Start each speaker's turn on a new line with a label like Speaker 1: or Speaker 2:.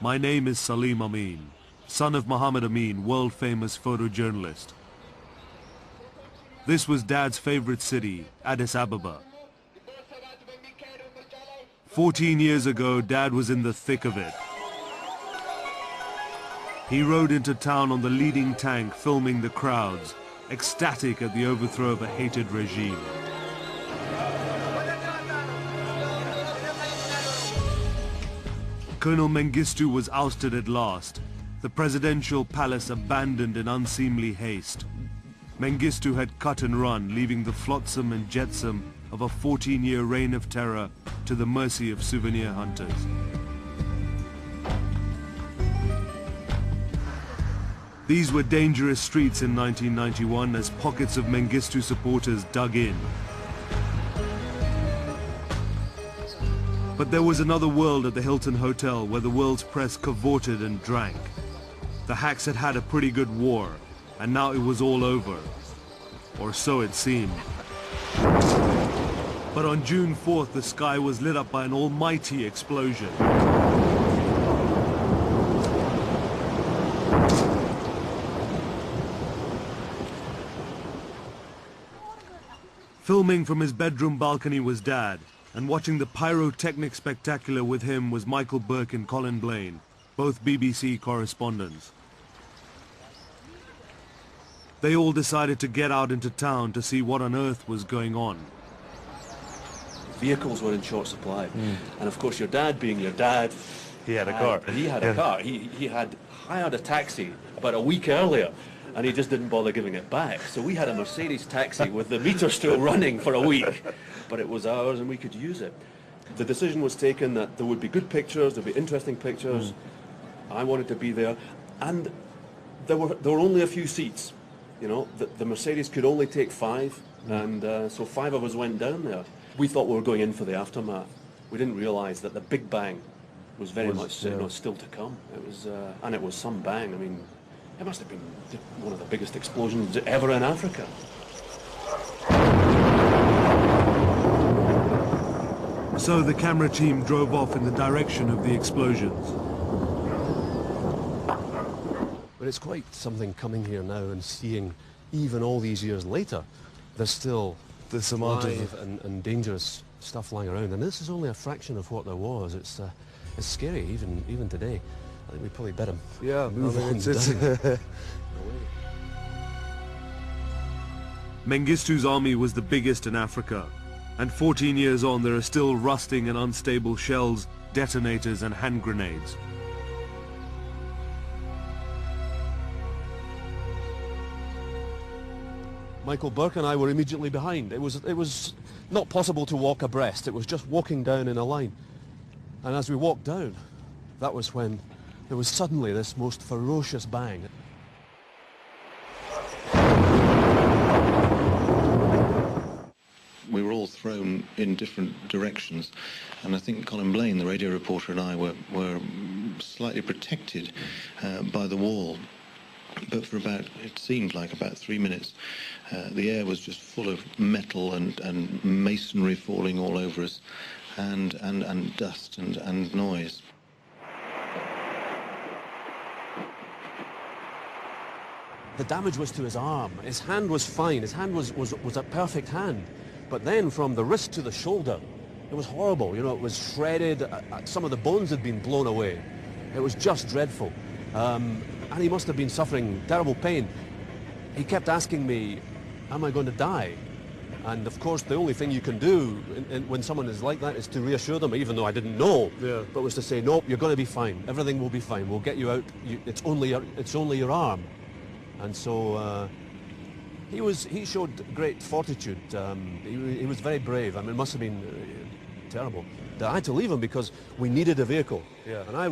Speaker 1: My name is Salim Amin, son of Muhammad Amin, world-famous photojournalist. This was Dad's favorite city, Addis Ababa. 14 years ago, Dad was in the thick of it. He rode into town on the leading tank, filming the crowds, ecstatic at the overthrow of a hated regime. Colonel Mengistu was ousted at last, the presidential palace abandoned in unseemly haste. Mengistu had cut and run, leaving the flotsam and jetsam of a 14-year reign of terror to the mercy of souvenir hunters. These were dangerous streets in 1991 as pockets of Mengistu supporters dug in. But there was another world at the Hilton Hotel where the world's press cavorted and drank. The hacks had had a pretty good war, and now it was all over. Or so it seemed. But on June 4th, the sky was lit up by an almighty explosion. Filming from his bedroom balcony was Dad, and watching the pyrotechnic spectacular with him was Michael Burke and Colin Blaine, both BBC correspondents. They all decided to get out into town to see what on earth was going on.
Speaker 2: Vehicles were in short supply, and of course your dad being your dad,
Speaker 1: He had a car.
Speaker 2: He had a car. He had hired a taxi about a week earlier, and he just didn't bother giving it back. So we had a Mercedes taxi with the meter still running for a week, but it was ours and we could use it. The decision was taken that there would be good pictures, there'd be interesting pictures. I wanted to be there, and there were only a few seats. You know, the Mercedes could only take 5, and so 5 of us went down there. We thought we were going in for the aftermath. We didn't realise that the Big Bang was very much still to come. It was, and it was some bang. I mean, it must have been one of the biggest explosions ever in Africa.
Speaker 1: So the camera team drove off in the direction of the explosions.
Speaker 3: But it's quite something coming here now and seeing, even all these years later, there's still this amount of and dangerous stuff lying around. And this is only a fraction of what there was. It's scary, even today. I think we probably better move on.
Speaker 1: Mengistu's army was the biggest in Africa, and 14 years on there are still rusting and unstable shells, detonators and hand grenades.
Speaker 3: Michael Burke and I were immediately behind. It was not possible to walk abreast. It was just walking down in a line. And as we walked down, that was when there was suddenly this most ferocious bang.
Speaker 4: We were all thrown in different directions, and I think Colin Blaine, the radio reporter, and I were slightly protected by the wall. But for it seemed like about 3 minutes, the air was just full of metal and masonry falling all over us, and dust and noise.
Speaker 3: The damage was to his arm. His hand was fine. His hand was a perfect hand. But then from the wrist to the shoulder, it was horrible. You know, it was shredded. Some of the bones had been blown away. It was just dreadful. And he must have been suffering terrible pain. He kept asking me, am I going to die? And of course, the only thing you can do when someone is like that is to reassure them, even though I didn't know, but was to say, no, you're going to be fine. Everything will be fine. We'll get you out. It's only your arm. And so he showed great fortitude. He was very brave. I mean, it must have been terrible. I had to leave him because we needed a vehicle. And I